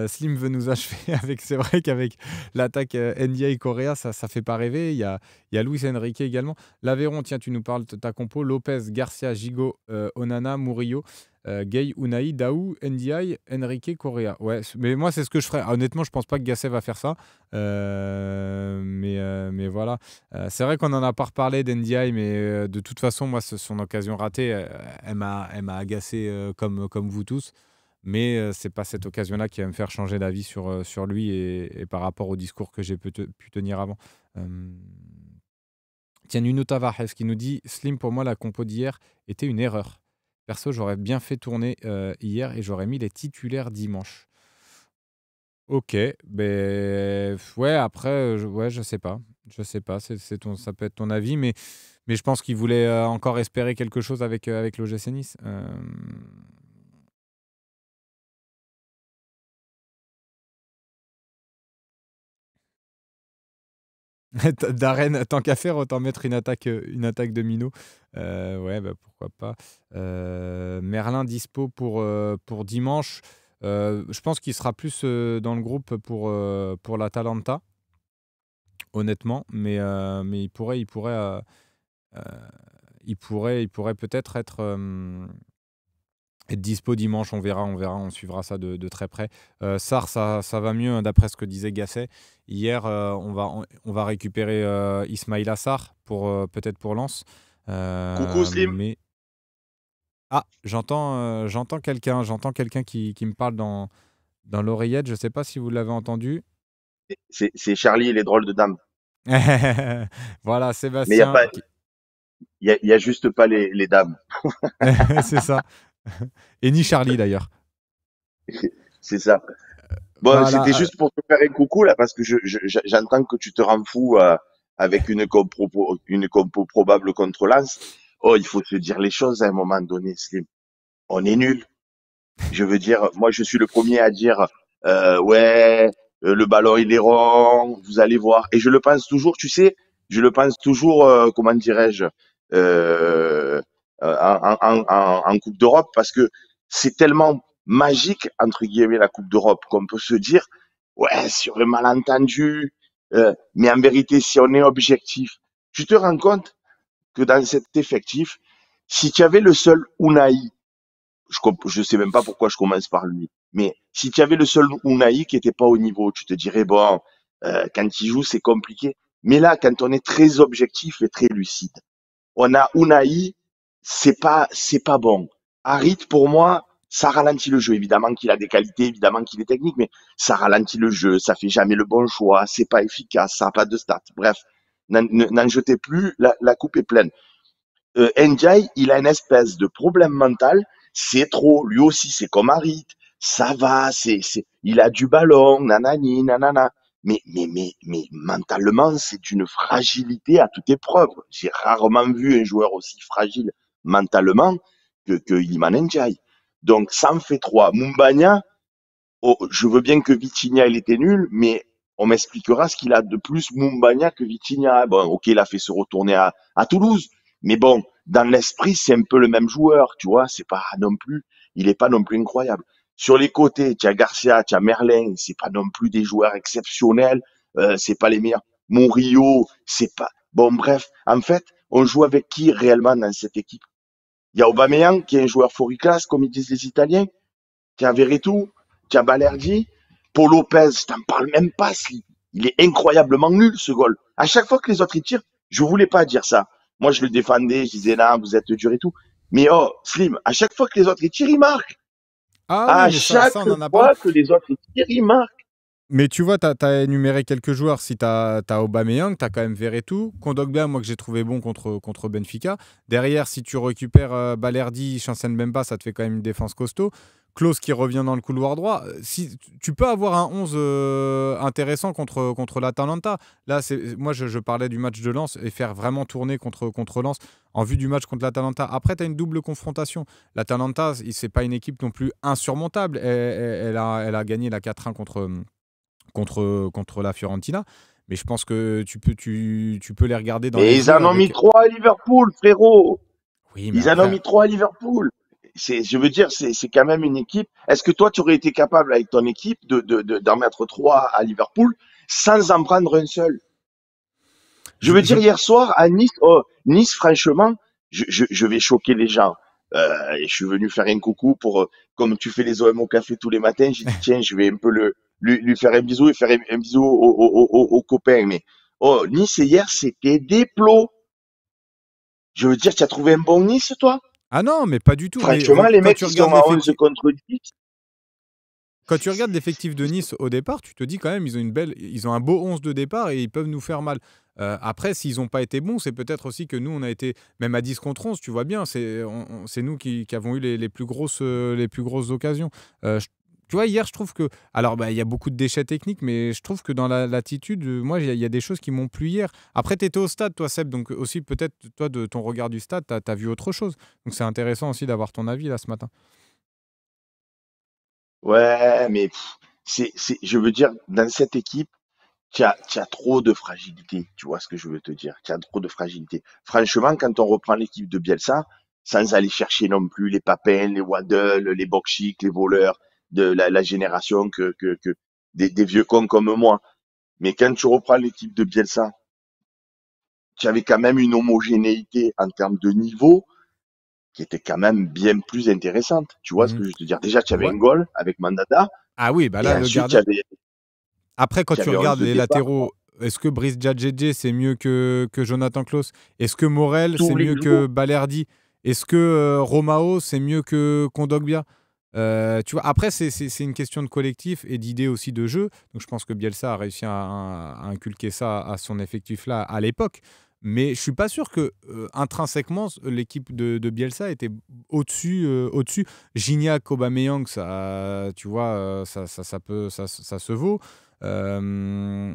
Slim veut nous achever avec, c'est vrai qu'avec l'attaque NDI Correa, ça fait pas rêver. Il y a Luis Enrique également. L'Aveyron, tiens, tu nous parles de ta compo. Lopez, Garcia, Gigot, Onana, Murillo, Gay, Unai, Daou, NDI, Enrique, Correa. Ouais, mais moi, c'est ce que je ferais. Honnêtement, je pense pas que Gasset va faire ça. Mais voilà. C'est vrai qu'on en a pas reparlé d'NDI, mais de toute façon, moi, son occasion ratée, elle m'a agacé comme vous tous. Mais c'est pas cette occasion-là qui va me faire changer d'avis sur lui et par rapport au discours que j'ai pu tenir avant. Euh, Tiens, Nuno Tavares qui nous dit Slim, pour moi, la compo d'hier était une erreur. Perso, j'aurais bien fait tourner hier et j'aurais mis les titulaires dimanche. Ok, ben ouais, après, ouais, je sais pas. Je sais pas, ça peut être ton avis, mais je pense qu'il voulait encore espérer quelque chose avec l'OGC Nice. Darren, tant qu'à faire, autant mettre une attaque de Minot. Ouais, bah, pourquoi pas. Merlin dispo pour dimanche. Je pense qu'il sera plus dans le groupe pour l'Atalanta, honnêtement. Mais euh, il pourrait peut-être être dispo dimanche. On suivra ça de très près. Sarr, ça va mieux, hein, d'après ce que disait Gasset. Hier, on va récupérer Ismaïla Sarr peut-être pour Lens. Coucou Slim. Mais j'entends quelqu'un qui me parle dans l'oreillette. Je ne sais pas si vous l'avez entendu. C'est Charlie et les drôles de dames. Voilà, Mais il y a Sébastien. pas, il y a juste pas les dames. C'est ça. Et ni Charlie d'ailleurs. C'est ça. Bon, c'était Voilà. juste pour te faire un coucou là, parce que j'entends que tu te rends fou avec une compo probable contre Lens. Oh, il faut te dire les choses à un moment donné, Slim. On est nul. Je veux dire, moi, je suis le premier à dire, ouais, le ballon il est rond, vous allez voir. Et je le pense toujours, tu sais, je le pense toujours, comment dirais-je, en Coupe d'Europe, parce que c'est tellement magique entre guillemets la Coupe d'Europe qu'on peut se dire, ouais, sur un malentendu, mais en vérité, si on est objectif, tu te rends compte que dans cet effectif, si tu avais le seul Unai, je sais même pas pourquoi je commence par lui. Mais si tu avais le seul Unai qui était pas au niveau, tu te dirais bon, quand il joue c'est compliqué. Mais là, quand on est très objectif et très lucide, on a Unai, c'est pas bon. Harit pour moi, ça ralentit le jeu. Évidemment qu'il a des qualités, évidemment qu'il est technique, mais ça ralentit le jeu. Ça fait jamais le bon choix. C'est pas efficace. Ça a pas de stats. Bref, n'en jetez plus. La coupe est pleine. Ndiaye, il a une espèce de problème mental. C'est trop. Lui aussi, c'est comme Harit. Ça va, il a du ballon, nanani, nanana. Mais mentalement, c'est une fragilité à toute épreuve. J'ai rarement vu un joueur aussi fragile mentalement que Iliman Ndiaye. Donc, ça en fait 3. Mumbagna, oh, je veux bien que Vitinha, il était nul, mais on m'expliquera ce qu'il a de plus Mumbagna que Vitinha. Bon, ok, il a fait se retourner à Toulouse, mais bon, dans l'esprit, c'est un peu le même joueur, tu vois, c'est pas non plus, il est pas non plus incroyable. Sur les côtés, tu as Garcia, tu as Merlin, c'est pas non plus des joueurs exceptionnels, c'est pas les meilleurs. Murillo, c'est pas, bon, bref, en fait, on joue avec qui réellement dans cette équipe? Il y a Aubameyang, qui est un joueur classe, comme ils disent les Italiens. Tu as Verretou, tu as Balerdi, Paul Lopez, je t'en parle même pas. Il est incroyablement nul, ce goal. À chaque fois que les autres y tirent, je voulais pas dire ça. Moi, je le défendais, je disais, là, vous êtes dur et tout. Mais oh, Slim, à chaque fois que les autres y tirent, il marque. Ah oui, À mais ça, chaque on en a parlé. fois que les autres y tirent, il marque. Mais tu vois, tu as énuméré quelques joueurs. Si tu as Aubameyang, tu as quand même Verretou. Kondogbia, moi, que j'ai trouvé bon contre Benfica. Derrière, si tu récupères Balerdi, Chancel Mbemba, ça te fait quand même une défense costaud. Klose qui revient dans le couloir droit. Si, tu peux avoir un 11 intéressant contre l'Atalanta. Là, moi, je parlais du match de Lens et faire vraiment tourner contre Lens en vue du match contre l'Atalanta. Après, tu as une double confrontation. L'Atalanta, c'est pas une équipe non plus insurmontable. Elle a gagné la 4-1 contre la Fiorentina. Mais je pense que tu peux les regarder dans Mais les ils yeux en ont mis avec. 3 à Liverpool, frérot. Oui, mais Ils en ont après. mis 3 à Liverpool. Je veux dire, c'est quand même une équipe. Est-ce que toi, tu aurais été capable avec ton équipe d'en mettre 3 à Liverpool sans en prendre un seul? Je Je, veux je- dire, hier soir, à Nice, oh, Nice, franchement, je vais choquer les gens. Et je suis venu faire un coucou comme tu fais les OM au café tous les matins, j'ai dit, tiens, je vais un peu lui faire un bisou et faire un bisou aux copains. Mais, oh, Nice, hier, c'était des plots. Je veux dire, tu as trouvé un bon Nice, toi? Ah non, mais pas du tout. Mais Franchement, les quand mecs tu qui sont regardes à 11 l'effectif. contre 10, Quand tu regardes l'effectif de Nice au départ, tu te dis quand même ils ont un beau 11 de départ et ils peuvent nous faire mal. Après, s'ils n'ont pas été bons, c'est peut-être aussi que nous, on a été même à 10 contre 11, tu vois bien, c'est nous qui avons eu les plus grosses occasions. Tu vois, hier, je trouve que. Alors, bah, il y a beaucoup de déchets techniques, mais je trouve que dans l'attitude, moi, il y a des choses qui m'ont plu hier. Après, tu étais au stade, toi, Seb, donc aussi, peut-être, toi, de ton regard du stade, tu as vu autre chose. Donc, c'est intéressant aussi d'avoir ton avis là ce matin. ouais, mais je veux dire, dans cette équipe, tu as trop de fragilité. Tu vois ce que je veux te dire? Tu as trop de fragilité. Franchement, quand on reprend l'équipe de Bielsa, sans aller chercher non plus les Papin, les Waddle, les Bokchik, les voleurs de la génération des vieux cons comme moi. Mais quand tu reprends l'équipe de Bielsa, tu avais quand même une homogénéité en termes de niveau qui était quand même bien plus intéressante. Tu vois ce Mhm. que je veux te dire? Déjà, tu avais Ouais. un goal avec Mandanda, Ah oui, bah et là, le ensuite, gardien. Après, quand tu tu avais 11 regardes de les départ. latéraux, est-ce que Brice Djadjedje, c'est mieux que Jonathan Klaus? Est-ce que Morel, Tous c'est les mieux jours, que Balerdi? Est-ce que Romao, c'est mieux que Kondogbia? Tu vois, après, c'est une question de collectif et d'idée aussi de jeu. Donc, je pense que Bielsa a réussi à inculquer ça à son effectif-là à l'époque. Mais je suis pas sûr que intrinsèquement l'équipe de Bielsa était au-dessus. Gignac, Aubameyang, ça, tu vois, ça se vaut.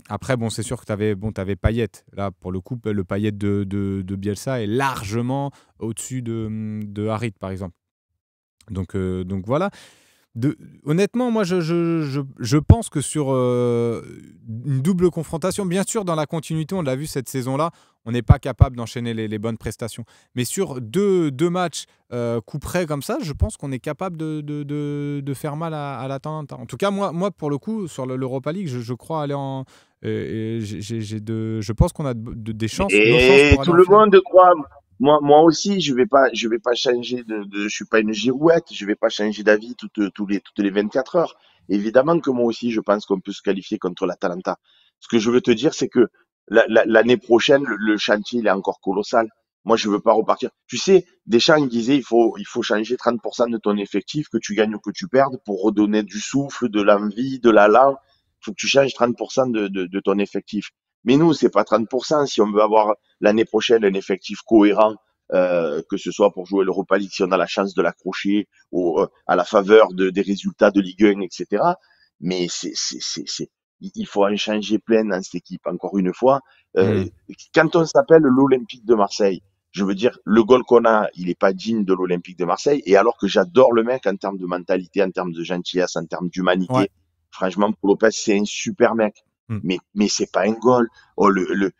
Après, bon, c'est sûr que t'avais Payet. Là, pour le coup, le Payet de Bielsa est largement au-dessus de Harit, par exemple. Donc voilà. Honnêtement, moi, je pense que sur une double confrontation, bien sûr, dans la continuité, on l'a vu cette saison-là, on n'est pas capable d'enchaîner les bonnes prestations. Mais sur deux matchs coup près comme ça, je pense qu'on est capable de faire mal à l'Atalanta. En tout cas, moi, pour le coup, sur l'Europa League, je crois aller en. Et je pense qu'on a des chances, nos chances et pour aller tout en le finale. monde croit. Moi aussi, je vais pas changer je suis pas une girouette, je vais pas changer d'avis toutes les 24 heures. Évidemment que moi aussi, je pense qu'on peut se qualifier contre l'Atalanta. Ce que je veux te dire, c'est que l'année prochaine, le chantier, il est encore colossal. Moi, je veux pas repartir. Tu sais, Deschamps, il disait, il faut changer 30% de ton effectif, que tu gagnes ou que tu perdes, pour redonner du souffle, de l'envie, de l'allant. Il faut que tu changes 30% de ton effectif. Mais nous, c'est pas 30%. Si on veut avoir l'année prochaine un effectif cohérent, que ce soit pour jouer l'Europa League, si on a la chance de l'accrocher à la faveur des résultats de Ligue 1, etc. Mais il faut en changer plein dans cette équipe. Encore une fois, Hmm. quand on s'appelle l'Olympique de Marseille, Je veux dire, le goal qu'on a, il est pas digne de l'Olympique de Marseille. Et alors que j'adore le mec en termes de mentalité, en termes de gentillesse, en termes Ouais. d'humanité. Franchement, Paul Lopez, c'est un super mec. Mm. Mais c'est pas un goal. Oh, le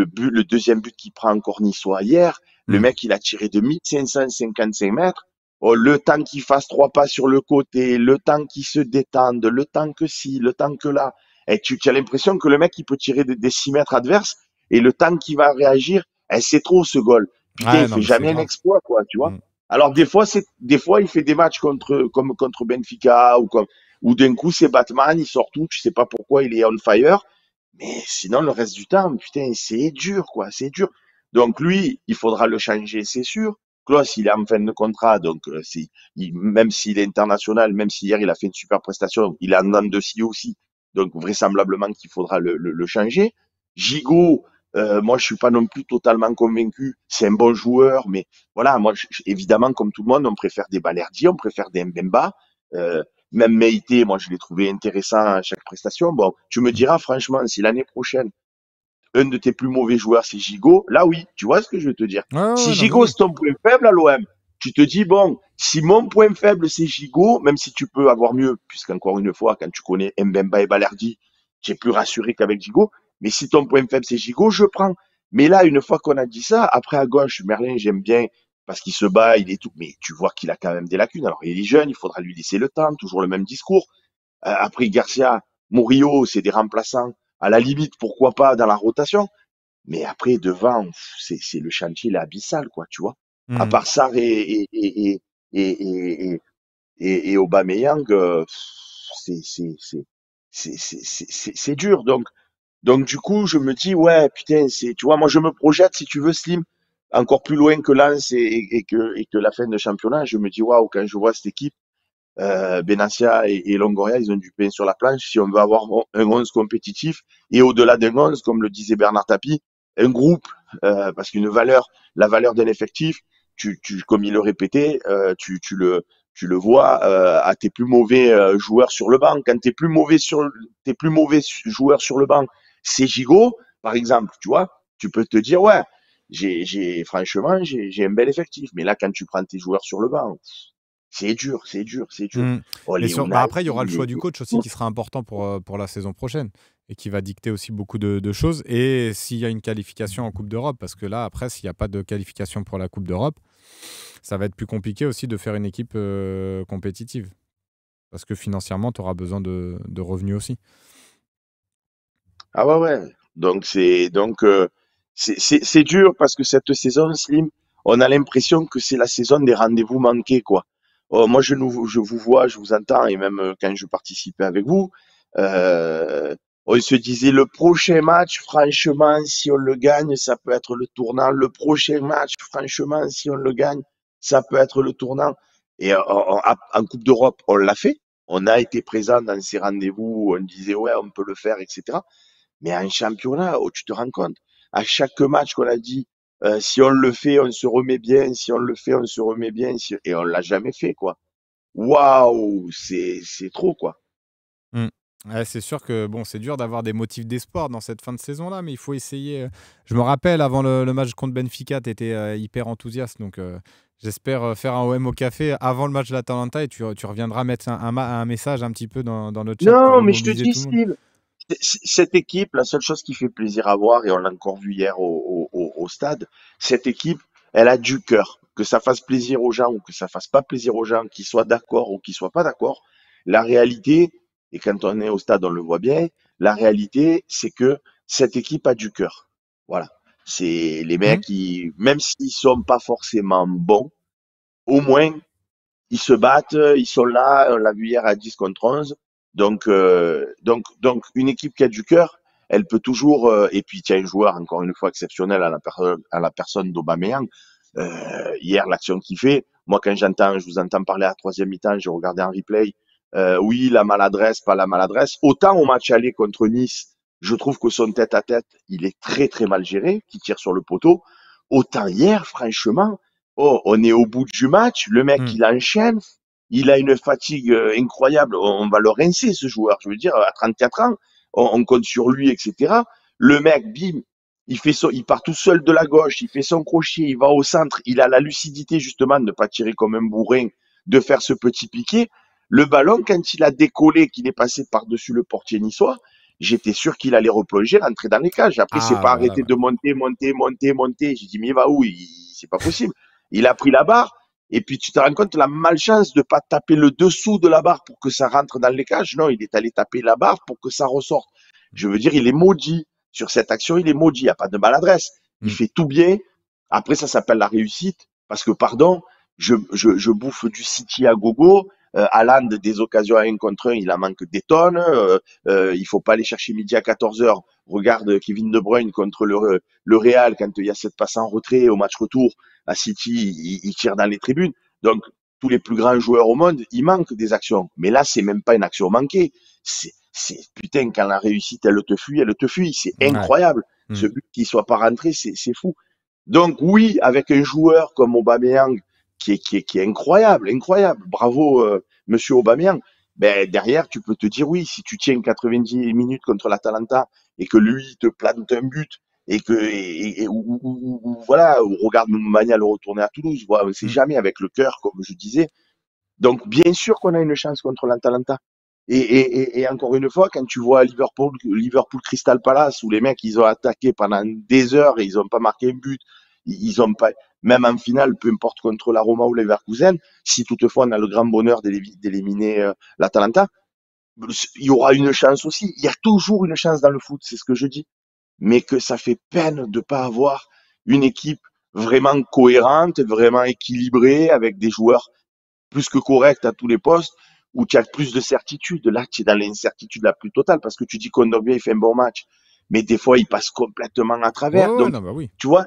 but, le deuxième but qu'il prend encore niçois hier, le Mm. mec, il a tiré de 1555 mètres. Oh, le temps qu'il fasse 3 pas sur le côté, le temps qu'il se détende, le temps que ci, le temps que là. Et tu as l'impression que le mec, il peut tirer des 6 mètres adverses et le temps qu'il va réagir, c'est trop ce goal. Putain, Ouais, il non, fait mais c'est jamais un grave. exploit, quoi, tu vois. Mm. Alors des fois il fait des matchs comme contre Benfica ou d'un coup c'est Batman, il sort tout, tu sais pas pourquoi il est on fire, mais sinon le reste du temps, putain, c'est dur, quoi, c'est dur. Donc lui, il faudra le changer, c'est sûr. Klaus, il est en fin de contrat, donc même s'il est international, même si hier il a fait une super prestation, il est en dents de scie aussi, donc vraisemblablement qu'il faudra le changer. Gigot, moi je suis pas non plus totalement convaincu. C'est un bon joueur, mais voilà, moi évidemment comme tout le monde, on préfère des Balerdi, on préfère des Mbemba. Euh, Même Meïté, moi je l'ai trouvé intéressant à chaque prestation. Bon, tu me Mm. diras franchement, si l'année prochaine un de tes plus mauvais joueurs, c'est Gigot, là oui, tu vois ce que je veux te dire. Ouais, ouais, Si ouais, non, mais Gigot, oui. c'est ton point faible à l'OM, tu te dis, bon, si mon point faible, c'est Gigot, même si tu peux avoir mieux, puisqu'encore une fois, quand tu connais Mbemba et Balerdi, tu es plus rassuré qu'avec Gigot, mais si ton point faible, c'est Gigot, je prends. Mais là, une fois qu'on a dit ça, après à gauche, Merlin, j'aime bien, parce qu'il se bat, il est tout, mais tu vois qu'il a quand même des lacunes. Alors, il est jeune, il faudra lui laisser le temps, toujours le même discours. Après Garcia, Murillo, c'est des remplaçants. À la limite, pourquoi pas dans la rotation? Mais après, devant, c'est le chantier, il est abyssal, quoi, tu vois. À Mm. part Sarr et Aubameyang, c'est, c'est, c'est, c'est dur. Donc, du coup, je me dis, ouais, putain, tu vois, moi, je me projette, si tu veux, Slim, encore plus loin que Lens et que la fin de championnat. Je me dis, waouh, quand je vois cette équipe, Benassia et Longoria, ils ont du pain sur la planche. Si on veut avoir un 11 compétitif et au-delà d'un 11, comme le disait Bernard Tapie, un groupe, parce qu'une valeur, la valeur d'un effectif, comme il le répétait, tu le vois à tes plus mauvais joueurs sur le banc. Quand tes plus mauvais joueurs sur le banc, c'est Gigot, par exemple, tu vois, tu peux te dire ouais, franchement, j'ai un bel effectif. Mais là, quand tu prends tes joueurs sur le banc, c'est dur, c'est dur, c'est dur. Mm. Oh, Mais Léo bah après, il y aura le Nani, choix du coach aussi qui sera important pour la saison prochaine et qui va dicter aussi beaucoup de choses. Et s'il y a une qualification en Coupe d'Europe, parce que là, après, s'il n'y a pas de qualification pour la Coupe d'Europe, ça va être plus compliqué aussi de faire une équipe compétitive. Parce que financièrement, tu auras besoin de revenus aussi. ah ouais, ouais. Donc c'est dur parce que cette saison, Slim, on a l'impression que c'est la saison des rendez-vous manqués, quoi. Oh, moi, je vous vois, je vous entends, et même quand je participais avec vous, on se disait le prochain match, franchement, si on le gagne, ça peut être le tournant. Le prochain match, franchement, si on le gagne, ça peut être le tournant. Et en Coupe d'Europe, on l'a fait. On a été présent dans ces rendez-vous où on disait ouais, on peut le faire, etc. Mais un championnat, oh, tu te rends compte, à chaque match qu'on a dit, si on le fait, on se remet bien, si on le fait, on se remet bien, et on l'a jamais fait, quoi. Waouh, c'est trop, quoi. Mm. Ouais, c'est sûr que bon, c'est dur d'avoir des motifs d'espoir dans cette fin de saison-là, mais il faut essayer. Je me rappelle, avant le match contre Benfica, tu étais hyper enthousiaste, donc j'espère faire un OM au café avant le match de l'Atalanta et tu reviendras mettre un message un petit peu dans notre chat pour Non, mais je te remobiliser dis, tout le monde. Steve, cette équipe, la seule chose qui fait plaisir à voir, et on l'a encore vu hier au stade, cette équipe, elle a du cœur. Que ça fasse plaisir aux gens ou que ça fasse pas plaisir aux gens, qu'ils soient d'accord ou qu'ils soient pas d'accord, la réalité, et quand on est au stade, on le voit bien, la réalité, c'est que cette équipe a du cœur. Voilà. C'est les mecs Mm. qui, même s'ils sont pas forcément bons, au moins ils se battent, ils sont là, on l'a vu hier à 10 contre 11. Donc, une équipe qui a du cœur, elle peut toujours, et puis il y a un joueur, encore une fois, exceptionnel à la personne d'Aubameyang. Hier, l'action qu'il fait, moi, quand je vous entends parler à la troisième mi-temps, j'ai regardé en replay, oui, la maladresse, pas la maladresse. Autant au match aller contre Nice, je trouve que son tête-à-tête, il est très, très mal géré, qui tire sur le poteau. Autant hier, franchement, oh, on est au bout du match, le mec Mm. il enchaîne, il a une fatigue incroyable, on va le rincer ce joueur, je veux dire, à 34 ans, on compte sur lui, etc. Le mec, bim, il part tout seul de la gauche, il fait son crochet, il va au centre, il a la lucidité justement de ne pas tirer comme un bourrin, de faire ce petit piqué. Le ballon, quand il a décollé, qu'il est passé par-dessus le portier niçois, j'étais sûr qu'il allait replonger, rentrer dans les cages. Après, c'est Ah, pas voilà, arrêté ouais. de monter. J'ai dit, mais il va où? C'est pas possible. Il a pris la barre, et puis tu te rends compte de la malchance de pas taper le dessous de la barre pour que ça rentre dans les cages. Non, il est allé taper la barre pour que ça ressorte. Je veux dire, il est maudit. Sur cette action, il est maudit. Il n'y a pas de maladresse. Il Mm. fait tout bien. Après, ça s'appelle la réussite. Parce que, pardon, je bouffe du City à gogo. Haaland, des occasions à 1 contre 1, il en manque des tonnes. Il faut pas aller chercher midi à 14h. Regarde Kevin De Bruyne contre le Real, quand il y a cette passe en retrait au match retour à City, il tire dans les tribunes. Donc, tous les plus grands joueurs au monde, il manque des actions. Mais là, c'est même pas une action manquée. Putain, quand la réussite, elle te fuit, elle te fuit. C'est Ouais. incroyable. Mm. Ce but qui soit pas rentré, c'est fou. Donc oui, avec un joueur comme Aubameyang qui est incroyable, incroyable. Bravo, Monsieur Aubameyang. Ben derrière, tu peux te dire oui, si tu tiens 90 minutes contre l'Atalanta et que lui te plante un but et que voilà, ou regarde Mania le retourner à Toulouse, voilà, on ne sait Mm. jamais avec le cœur, comme je disais. Donc, bien sûr qu'on a une chance contre l'Atalanta. Et encore une fois, quand tu vois Liverpool Crystal Palace, où les mecs, ils ont attaqué pendant des heures et ils n'ont pas marqué un but, ils ont pas, même en finale, peu importe contre la Roma ou Leverkusen, si toutefois on a le grand bonheur d'éliminer l'Atalanta, il y aura une chance aussi. Il y a toujours une chance dans le foot, c'est ce que je dis. Mais que ça fait peine de pas avoir une équipe vraiment cohérente, vraiment équilibrée, avec des joueurs plus que correct à tous les postes, où tu as plus de certitude. Là, tu es dans l'incertitude la plus totale parce que tu dis Kondogbia, il fait un bon match. Mais des fois, il passe complètement à Ouais, travers. ouais, Donc, non, bah oui. tu vois,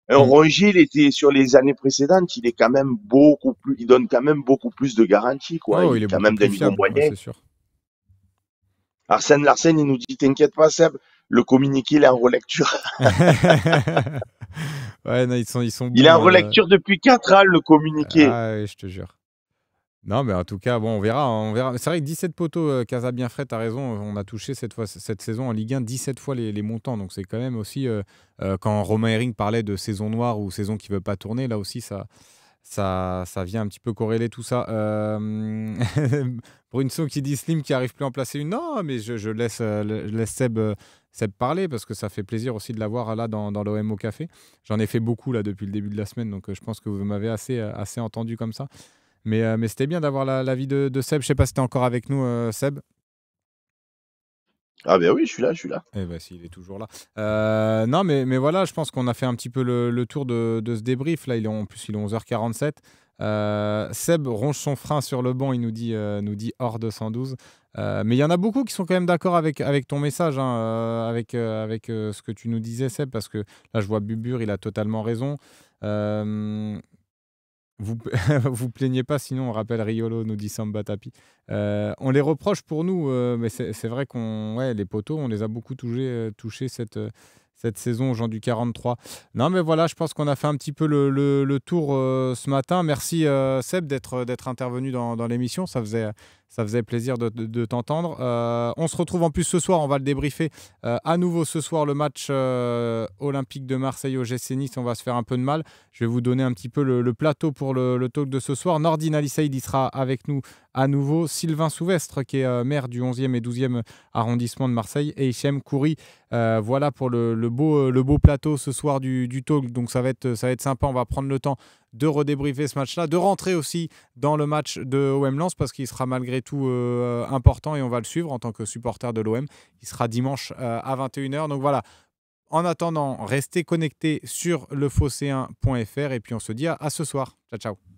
un Mm. Rongier, il était sur les années précédentes, il est quand même beaucoup plus, il donne quand même beaucoup plus de garanties, quoi. Oh, Il il est est quand beaucoup même d'un plus niveau fiable, ouais, moyen. c'est sûr. Arsène Larsen, il nous dit, t'inquiète pas, Seb, le communiqué, il est en relecture. Ouais, non, ils sont Il est en bons. relecture depuis 4 ans, le communiqué. Ah, ouais, je te jure. Non, mais en tout cas, bon, on verra, hein, on verra. C'est vrai que 17 poteaux, Casa bien frais, t'as raison. On a touché cette saison en Ligue 1 17 fois les montants. Donc c'est quand même aussi, quand Romain Herring parlait de saison noire ou saison qui ne veut pas tourner, là aussi, ça vient un petit peu corréler tout ça. Brunson qui dit Slim qui arrive plus à en placer une. Non, mais je laisse Seb parler parce que ça fait plaisir aussi de l'avoir là dans l'OM au café. J'en ai fait beaucoup là depuis le début de la semaine, donc je pense que vous m'avez assez entendu comme ça. Mais c'était bien d'avoir l'avis de Seb. Je sais pas si tu es encore avec nous, Seb. Ah ben oui, je suis là, je suis là. Eh ben, s'il est toujours là. Non, mais voilà, je pense qu'on a fait un petit peu le tour de ce débrief. Là, en plus, il est 11h47. Seb ronge son frein sur le banc, il nous dit hors 212. Mais il y en a beaucoup qui sont quand même d'accord avec ton message, hein, avec ce que tu nous disais, Seb, parce que là, je vois Bubur, il a totalement raison. Vous vous plaignez pas, sinon on rappelle Riolo, nous dit Samba Tapi. On les reproche pour nous, mais c'est vrai ouais, les poteaux, on les a beaucoup touchés cette saison aux gens du 43. Non, mais voilà, je pense qu'on a fait un petit peu le tour ce matin. Merci Seb d'être intervenu dans l'émission. Ça faisait plaisir de t'entendre. On se retrouve en plus ce soir, on va le débriefer à nouveau ce soir, le match olympique de Marseille au GC Nice. On va se faire un peu de mal. Je vais vous donner un petit peu le plateau pour le talk de ce soir. Nordine Ali Saïd, il sera avec nous à nouveau. Sylvain Souvestre, qui est maire du 11e et 12e arrondissement de Marseille. Et Hichem Khoury. Voilà pour le beau plateau ce soir du talk. Donc ça va être sympa. On va prendre le temps de redébriefer ce match-là, de rentrer aussi dans le match de OM Lens parce qu'il sera malgré tout important et on va le suivre en tant que supporter de l'OM. Il sera dimanche à 21h. Donc voilà. En attendant, restez connectés sur lefosséen.fr et puis on se dit à ce soir. Ciao, ciao.